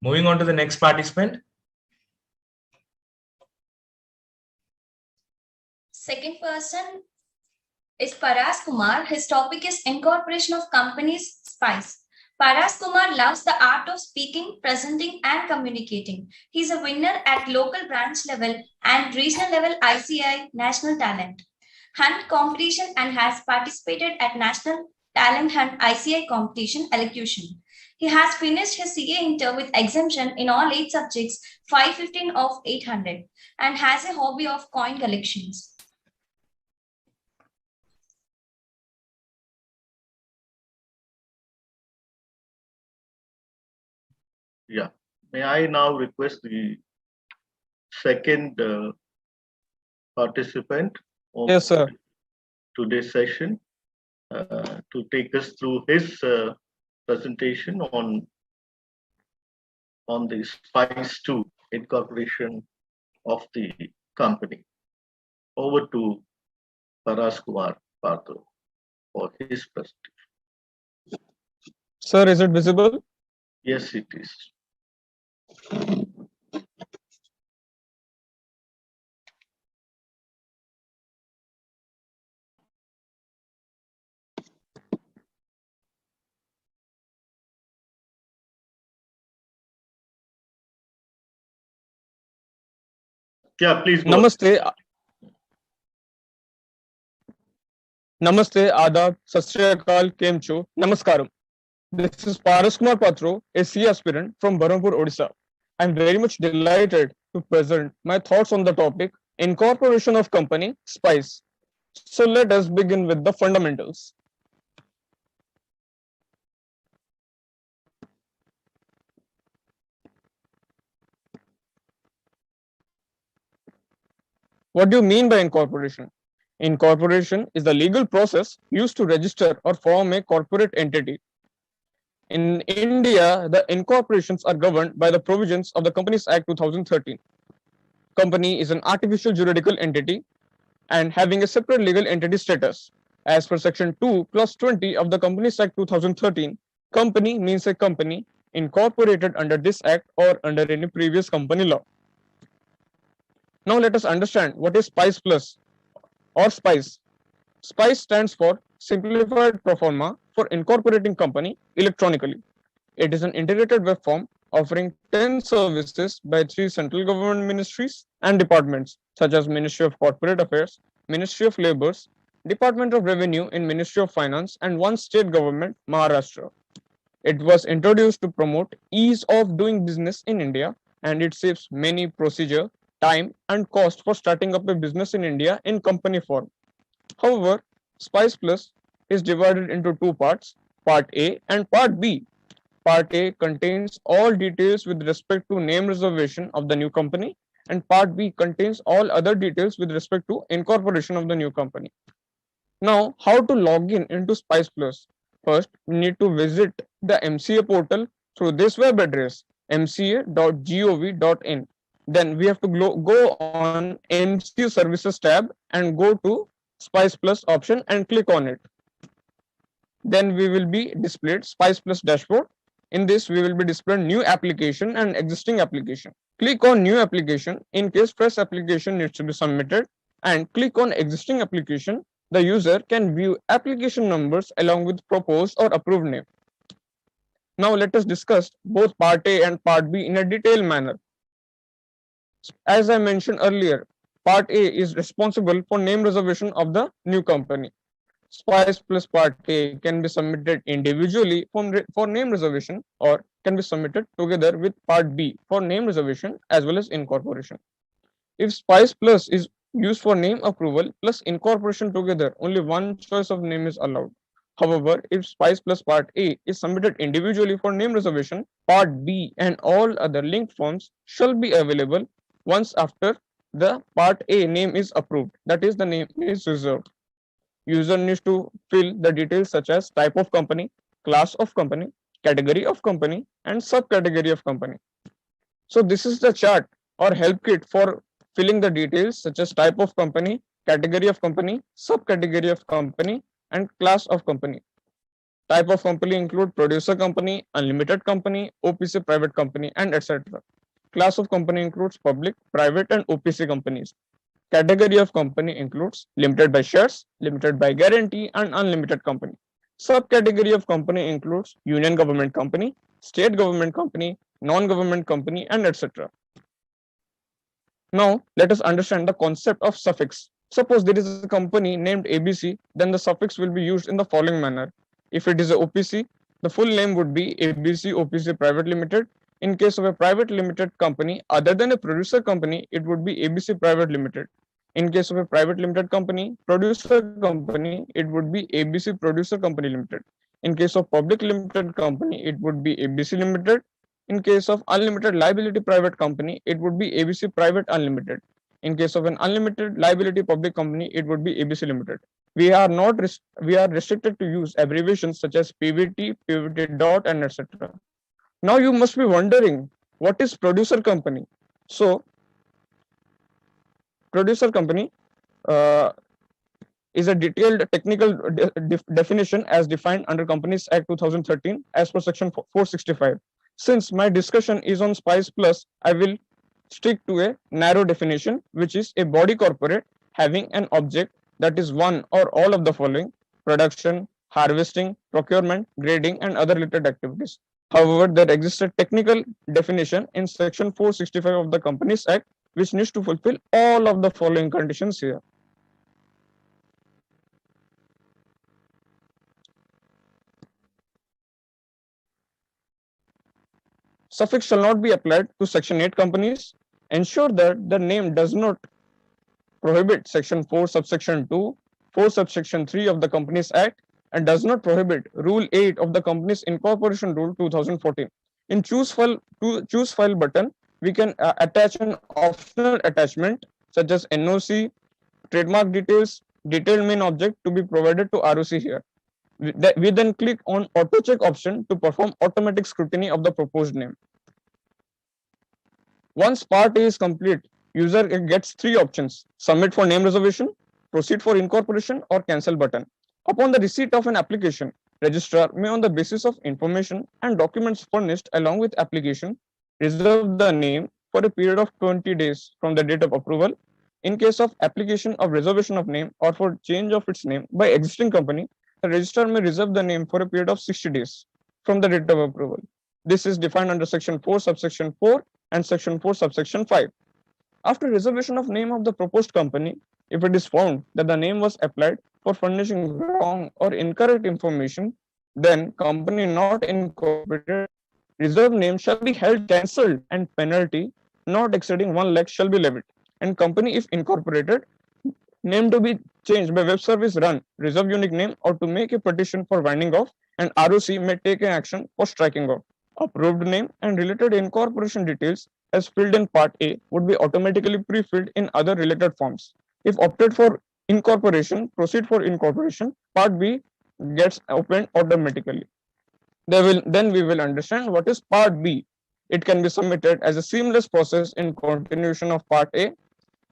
Moving on to the next participant. Second person is Paras Kumar. His topic is incorporation of companies Spice. Paras Kumar loves the art of speaking, presenting, and communicating. He's a winner at local branch level and regional level ICI National Talent Hunt competition and has participated at National Talent Hunt ICI competition elocution. He has finished his CA inter with exemption in all 8 subjects, 515 of 800, and has a hobby of coin collections. Yeah. May I now request the second participant of Yes, sir. today's session to take us through his presentation on the SPICE 2 incorporation of the company. Over to Paras Kumar Partho for his presentation. Sir, is it visible? Yes, it is. Yeah, please go. Namaste. Namaste, Adab, Sat Shri Akal, Kemcho, Namaskaram. This is Paras Kumar Patro, a C aspirant from Berhampur, Odisha. I am very much delighted to present my thoughts on the topic incorporation of company Spice. So let us begin with the fundamentals. What do you mean by incorporation? Incorporation is the legal process used to register or form a corporate entity. In India, the incorporations are governed by the provisions of the Companies Act 2013. Company is an artificial juridical entity and having a separate legal entity status. As per Section 2, Clause 20 of the Companies Act 2013, company means a company incorporated under this act or under any previous company law. Now let us understand what is SPICE Plus or SPICE. SPICE stands for Simplified Proforma for Incorporating Company Electronically. It is an integrated web form offering 10 services by 3 central government ministries and departments such as Ministry of Corporate Affairs, Ministry of Labour, Department of Revenue in Ministry of Finance, and 1 state government, Maharashtra. It was introduced to promote ease of doing business in India, and it saves many procedure, time, and cost for starting up a business in India in company form. However, SPICE Plus is divided into 2 parts, Part A and Part B. Part A contains all details with respect to name reservation of the new company, and Part B contains all other details with respect to incorporation of the new company. Now, how to log in into SPICE Plus? First, we need to visit the MCA portal through this web address, mca.gov.in. Then we have to go on MCA Services tab and go to SPICE Plus option and click on it. Then we will be displayed SPICE Plus dashboard. In this, we will be displayed new application and existing application. Click on new application in case fresh application needs to be submitted, and click on existing application. The user can view application numbers along with proposed or approved name. Now let us discuss both Part A and Part B in a detailed manner. As I mentioned earlier, Part A is responsible for name reservation of the new company. SPICE Plus Part A can be submitted individually for name reservation or can be submitted together with Part B for name reservation as well as incorporation. If SPICE Plus is used for name approval plus incorporation together, only one choice of name is allowed. However, if SPICE Plus Part A is submitted individually for name reservation, Part B and all other linked forms shall be available once after the Part A name is approved, that is, the name is reserved. User needs to fill the details such as type of company, class of company, category of company, and subcategory of company. So this is the chart or help kit for filling the details such as type of company, category of company, subcategory of company, and class of company. Type of company include producer company, unlimited company, OPC private company, and etc. Class of company includes public, private, and OPC companies. Category of company includes limited by shares, limited by guarantee, and unlimited company. Subcategory of company includes union government company, state government company, non-government company, and etc. Now, let us understand the concept of suffix. Suppose there is a company named ABC, then the suffix will be used in the following manner. If it is a OPC, the full name would be ABC OPC Private Limited. In case of a private limited company other than a producer company, it would be ABC Private Limited. In case of a private limited company, producer company, it would be ABC Producer Company Limited. In case of public limited company, it would be ABC Limited. In case of unlimited liability private company, it would be ABC Private Unlimited. In case of an unlimited liability public company, it would be ABC Limited. We are restricted to use abbreviations such as PVT, PVT dot, and etc. Now you must be wondering, what is producer company? So producer company is a detailed technical definition as defined under Companies Act 2013 as per section 465. Since my discussion is on SPICE Plus, I will stick to a narrow definition, which is a body corporate having an object that is one or all of the following: production, harvesting, procurement, grading, and other related activities. However, there exists a technical definition in section 465 of the Companies Act, which needs to fulfill all of the following conditions here. Suffix shall not be applied to section 8 companies. Ensure that the name does not prohibit section 4 subsection 2, 4 subsection 3 of the Companies Act, and does not prohibit Rule 8 of the Companies Incorporation Rule 2014. In choose file button, we can attach an optional attachment such as NOC, trademark details, detailed main object to be provided to ROC here. We then click on auto check option to perform automatic scrutiny of the proposed name. Once part A is complete, user gets 3 options: submit for name reservation, proceed for incorporation, or cancel button. Upon the receipt of an application, registrar may, on the basis of information and documents furnished along with application, reserve the name for a period of 20 days from the date of approval. In case of application of reservation of name or for change of its name by existing company, the registrar may reserve the name for a period of 60 days from the date of approval. This is defined under section 4 subsection 4 and section 4 subsection 5. After reservation of name of the proposed company, if it is found that the name was applied for furnishing wrong or incorrect information, then company not incorporated, reserved name shall be held cancelled and penalty not exceeding 1 lakh shall be levied. And company, if incorporated, name to be changed by web service run, reserve unique name, or to make a petition for winding off, and ROC may take an action for striking off. Approved name and related incorporation details as filled in part A would be automatically pre-filled in other related forms. If opted for incorporation, proceed for incorporation, part B gets opened automatically. Then we will understand what is part B. It can be submitted as a seamless process in continuation of part A.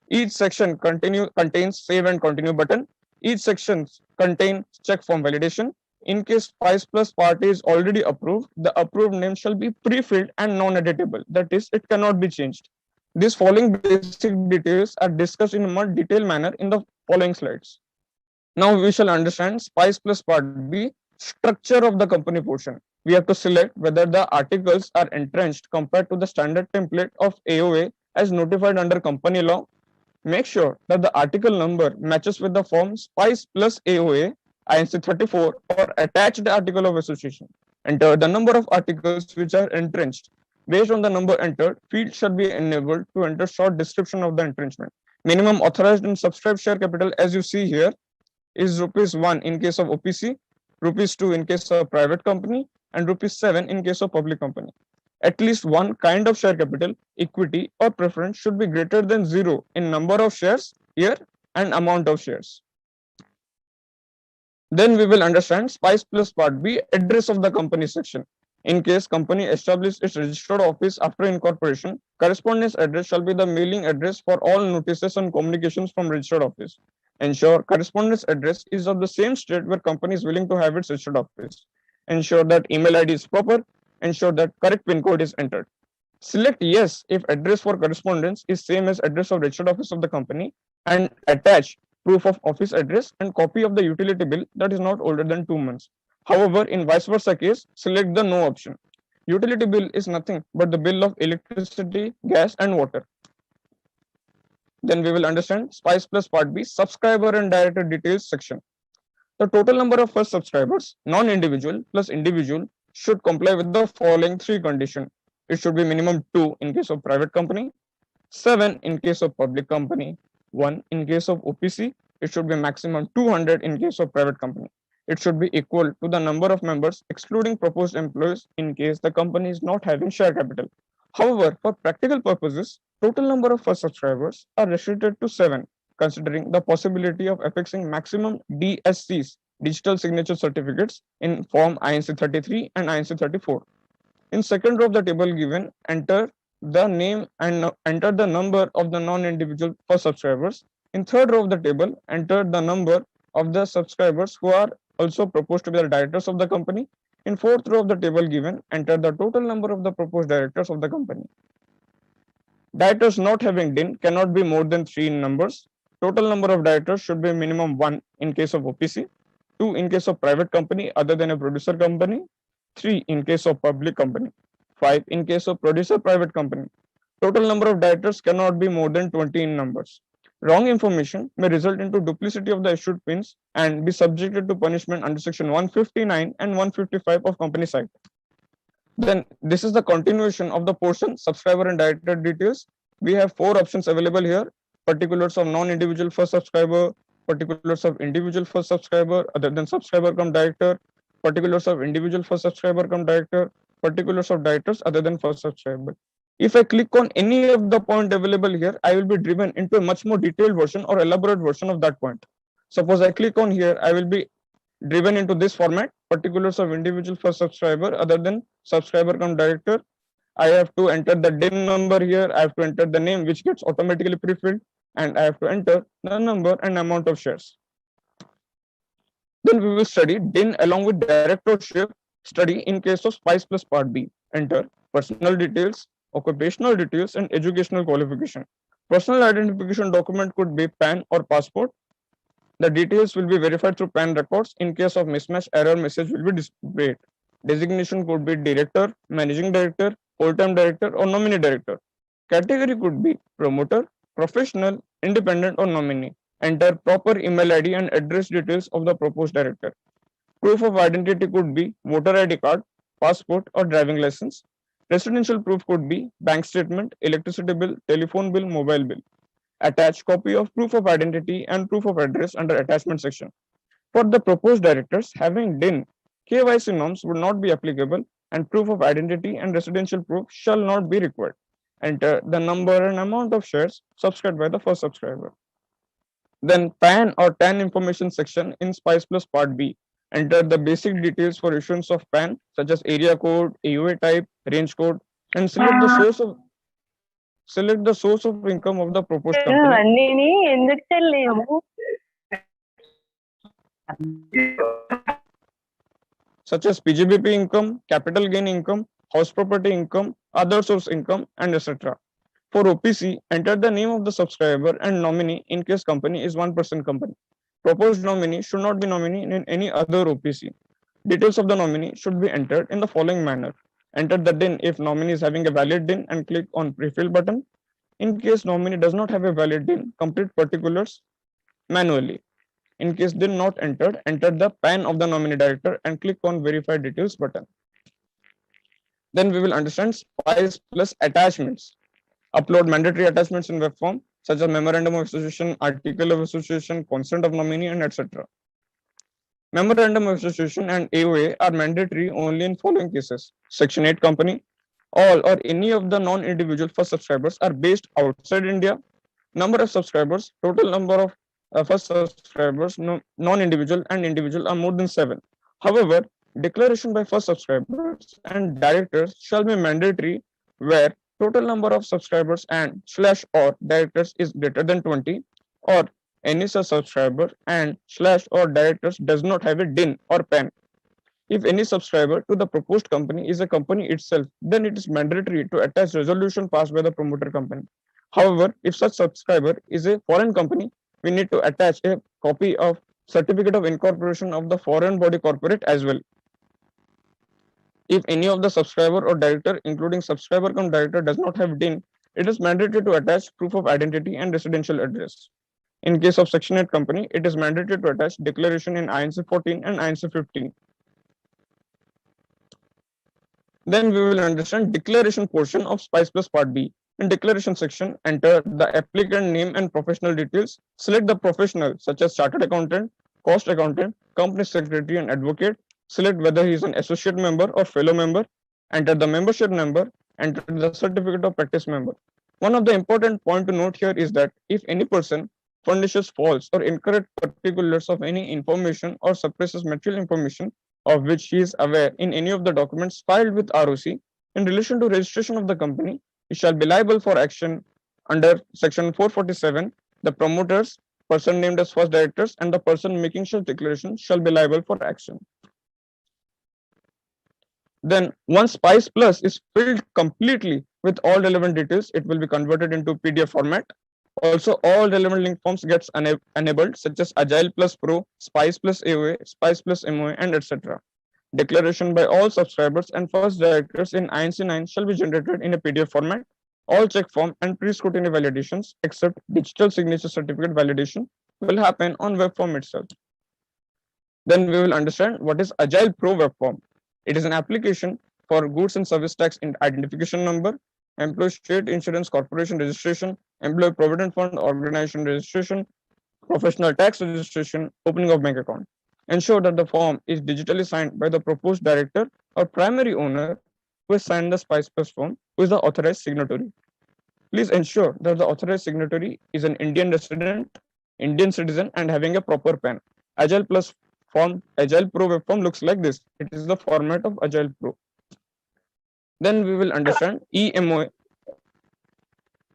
Each section contains save and continue button. Each section contains check form validation. In case SPICE Plus part A is already approved, the approved name shall be pre-filled and non-editable. That is, it cannot be changed. These following basic details are discussed in a more detailed manner in the following slides. Now we shall understand SPICE Plus part B, structure of the company portion. We have to select whether the articles are entrenched compared to the standard template of AOA as notified under company law. Make sure that the article number matches with the form SPICE Plus AOA INC 34 or attached article of association. Enter the number of articles which are entrenched. Based on the number entered, field shall be enabled to enter short description of the entrenchment. Minimum authorized and subscribed share capital, as you see here, is ₹1 in case of OPC, ₹2 in case of private company, and ₹7 in case of public company. At least one kind of share capital, equity, or preference should be greater than 0 in number of shares here and amount of shares. Then we will understand SPICE Plus part B, address of the company section. In case company establishes its registered office after incorporation, correspondence address shall be the mailing address for all notices and communications from registered office. Ensure correspondence address is of the same state where company is willing to have its registered office. ensure that email ID is proper, ensure that correct PIN code is entered. Select yes if address for correspondence is same as address of registered office of the company, and attach proof of office address and copy of the utility bill that is not older than 2 months. However, in vice versa case, select the no option. Utility bill is nothing but the bill of electricity, gas and water. Then we will understand Spice Plus Part B, subscriber and director details section. The total number of first subscribers, non-individual plus individual, should comply with the following 3 conditions. It should be minimum 2 in case of private company, 7 in case of public company, 1 in case of OPC. It should be maximum 200 in case of private company. It should be equal to the number of members excluding proposed employees in case the company is not having share capital. However, for practical purposes, total number of first subscribers are restricted to 7, considering the possibility of affixing maximum DSCs, digital signature certificates, in form INC 33 and INC 34. In second row of the table given, enter the name and enter the number of the non-individual first subscribers. In third row of the table, enter the number of the subscribers who are also proposed to be the directors of the company. In fourth row of the table given, enter the total number of the proposed directors of the company. Directors not having DIN cannot be more than 3 in numbers. Total number of directors should be minimum 1 in case of OPC, 2 in case of private company other than a producer company, 3 in case of public company, 5 in case of producer private company. Total number of directors cannot be more than 20 in numbers. Wrong information may result into duplicity of the issued pins and be subjected to punishment under section 159 and 155 of Companies Act. Then this is the continuation of the portion subscriber and director details. We have 4 options available here: particulars of non-individual first subscriber, particulars of individual first subscriber other than subscriber come director, particulars of individual first subscriber come director, particulars of directors other than first subscriber. If I click on any of the point available here, I will be driven into a much more detailed version or elaborate version of that point. Suppose I click on here, I will be driven into this format: particulars of individual first subscriber other than subscriber come director. I have to enter the DIN number here, I have to enter the name which gets automatically pre-filled, and I have to enter the number and amount of shares. Then we will study DIN along with directorship study in case of Spice Plus Part B. Enter personal details, occupational details and educational qualification. Personal identification document could be PAN or passport. The details will be verified through PAN records. In case of mismatch, error message will be displayed. Designation could be director, managing director, full-time director or nominee director. Category could be promoter, professional, independent or nominee. Enter proper email ID and address details of the proposed director. Proof of identity could be voter ID card, passport or driving license. Residential proof could be bank statement, electricity bill, telephone bill, mobile bill. Attach copy of proof of identity and proof of address under attachment section. For the proposed directors having DIN, KYC norms would not be applicable and proof of identity and residential proof shall not be required. Enter the number and amount of shares subscribed by the first subscriber. Then PAN or TAN information section in Spice Plus Part B. Enter the basic details for issuance of PAN such as area code, AUA type, range code, and select the source of income of the proposed company. అన్నీని ఎందుకు తెలియము Such as PGBP income, capital gain income, house property income, other source income, and etc. For OPC, enter the name of the subscriber and nominee in case company is 1% company. Proposed nominee should not be nominee in any other OPC. Details of the nominee should be entered in the following manner. Enter the DIN if nominee is having a valid DIN and click on pre-fill button. In case nominee does not have a valid DIN, complete particulars manually. In case DIN not entered, enter the PAN of the nominee director and click on verify details button. Then we will understand Spice Plus attachments. Upload mandatory attachments in web form such as memorandum of association, article of association, consent of nominee, and etc. Memorandum of association and AOA are mandatory only in following cases. Section 8 company, all or any of the non-individual first subscribers are based outside India. Number of subscribers, total number of first subscribers, non-individual and individual are more than 7. However, declaration by first subscribers and directors shall be mandatory where total number of subscribers and / or directors is greater than 20, or any such subscriber and / or directors does not have a DIN or PAN. If any subscriber to the proposed company is a company itself, then it is mandatory to attach resolution passed by the promoter company. However, if such subscriber is a foreign company, we need to attach a copy of certificate of incorporation of the foreign body corporate as well. If any of the subscriber or director, including subscriber cum director, does not have DIN, it is mandatory to attach proof of identity and residential address. In case of Section 8 company, it is mandatory to attach declaration in INC 14 and INC 15. Then we will understand declaration portion of SPICE Plus Part B. In declaration section, enter the applicant name and professional details. Select the professional such as chartered accountant, cost accountant, company secretary and advocate. Select whether he is an associate member or fellow member. Enter the membership number. Enter the certificate of practice member. One of the important point to note here is that if any person furnishes false or incorrect particulars of any information or suppresses material information of which he is aware in any of the documents filed with ROC in relation to registration of the company, he shall be liable for action under Section 447. The promoters, person named as first directors, and the person making such declaration shall be liable for action. Then once SPICE Plus is filled completely with all relevant details, it will be converted into PDF format. Also, all relevant link forms gets enabled, such as Agile Plus Pro, SPICE Plus AOA, SPICE Plus MOA, and etc. Declaration by all subscribers and first directors in INC 9 shall be generated in a PDF format. All check form and pre-scrutiny validations, except digital signature certificate validation, will happen on web form itself. Then we will understand what is Agile Pro web form. It is an application for goods and service tax identification number, employee state insurance corporation registration, employee provident fund organization registration, professional tax registration, opening of bank account. Ensure that the form is digitally signed by the proposed director or primary owner who has signed the SPICE Plus form, who is the authorized signatory. Please ensure that the authorized signatory is an Indian resident, Indian citizen, and having a proper PAN. Agile Plus form, Agile Pro web form looks like this. It is the format of Agile Pro. Then we will understand EMOA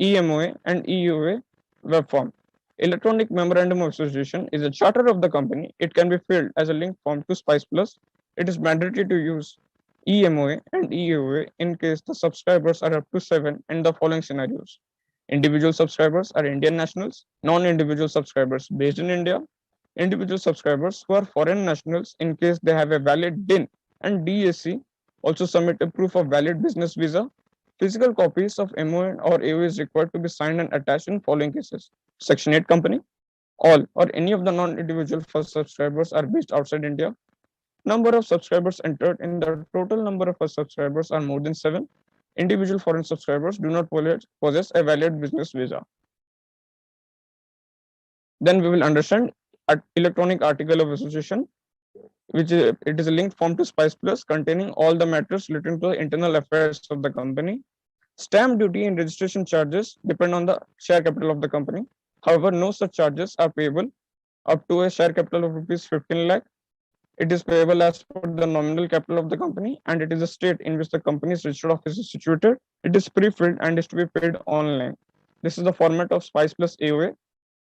and EUA web form. Electronic Memorandum of Association is a charter of the company. It can be filled as a link form to SPICE Plus. It is mandatory to use EMOA and EUA in case the subscribers are up to 7 in the following scenarios. Individual subscribers are Indian nationals, non-individual subscribers based in India, individual subscribers who are foreign nationals in case they have a valid DIN and DSC. Also submit a proof of valid business visa. Physical copies of MOA or AOA is required to be signed and attached in following cases. Section 8 company, all or any of the non-individual first subscribers are based outside India. Number of subscribers entered in the total number of first subscribers are more than 7. Individual foreign subscribers do not possess a valid business visa. Then we will understand electronic article of association, which is it is a link form to SPICE Plus containing all the matters relating to the internal affairs of the company. Stamp duty and registration charges depend on the share capital of the company. However, no such charges are payable up to a share capital of rupees 15 lakh. It is payable as per the nominal capital of the company, and it is a state in which the company's registered office is situated. It is pre-filled and is to be paid online. This is the format of SPICE Plus AOA.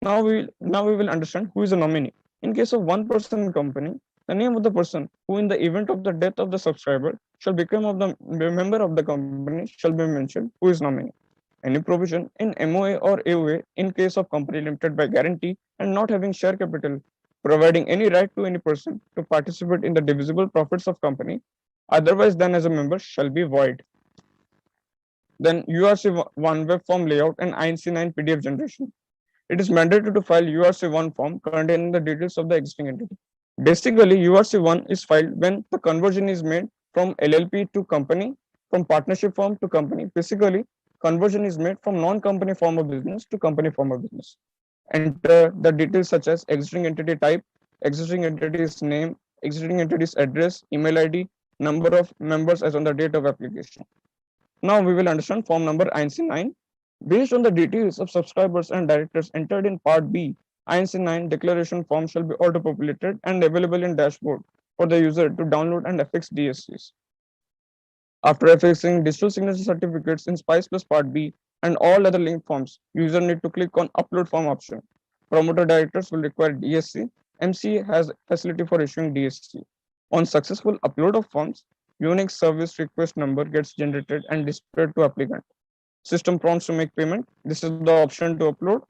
Now we will understand who is a nominee. In case of one-person company, the name of the person who in the event of the death of the subscriber shall become of the member of the company shall be mentioned who is nominee. Any provision in MOA or AOA in case of company limited by guarantee and not having share capital, providing any right to any person to participate in the divisible profits of company otherwise than as a member shall be void. Then URC1 web form layout and INC 9 PDF generation. It is mandatory to file URC1 form containing the details of the existing entity. Basically, URC1 is filed when the conversion is made from LLP to company, from partnership form to company. Basically, conversion is made from non-company form of business to company form of business. Enter the details such as existing entity type, existing entity's name, existing entity's address, email ID, number of members as on the date of application. Now we will understand form number INC 9. Based on the details of subscribers and directors entered in Part B, INC 9 declaration form shall be auto-populated and available in dashboard for the user to download and affix DSCs. After affixing digital signature certificates in SPICE Plus Part B and all other link forms, user need to click on Upload Form option. Promoter directors will require DSC. MC has facility for issuing DSC. On successful upload of forms, unique service request number gets generated and displayed to applicant. System prompts to make payment. This is the option to upload.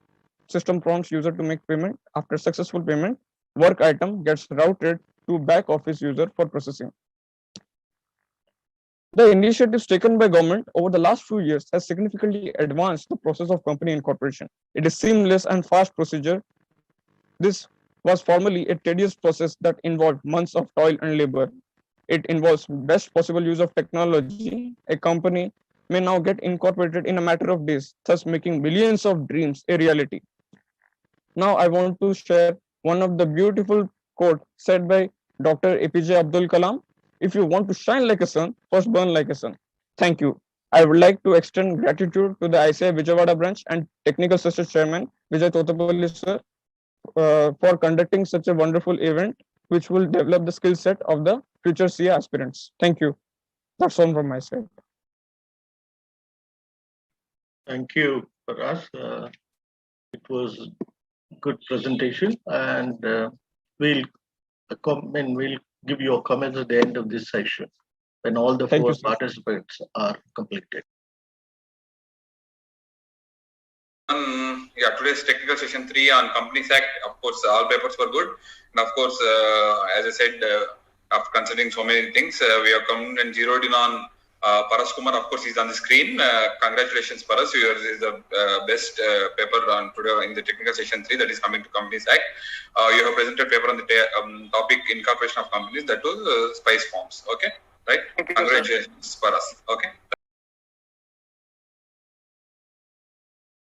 System prompts user to make payment. After successful payment, work item gets routed to back office user for processing. The initiatives taken by government over the last few years has significantly advanced the process of company incorporation. It is seamless and fast procedure. This was formerly a tedious process that involved months of toil and labor. It involves best possible use of technology. A company may now get incorporated in a matter of days, thus making millions of dreams a reality. Now I want to share one of the beautiful quote said by Dr. APJ Abdul Kalam. If you want to shine like a sun, first burn like a sun. Thank you. I would like to extend gratitude to the ICI Vijayawada branch and Technical Research Chairman Vijay Totapalli sir for conducting such a wonderful event, which will develop the skill set of the future CA aspirants. Thank you. That's all from my side. Thank you, Paras. It was good presentation, and we'll give your comments at the end of this session when all the Thank four you, sir. participants are completed. Today's technical session 3 on Companies Act. Of course, all papers were good, and of course, as I said, after considering so many things, we have come and zeroed in on Paras Kumar. Of course, he's on the screen. Congratulations, Paras. Yours is the best paper on today in the technical session 3 that is coming to Companies Act. You have presented paper on the topic incorporation of companies, that was SPICE forms. Okay, right? Congratulations, Paras. Okay.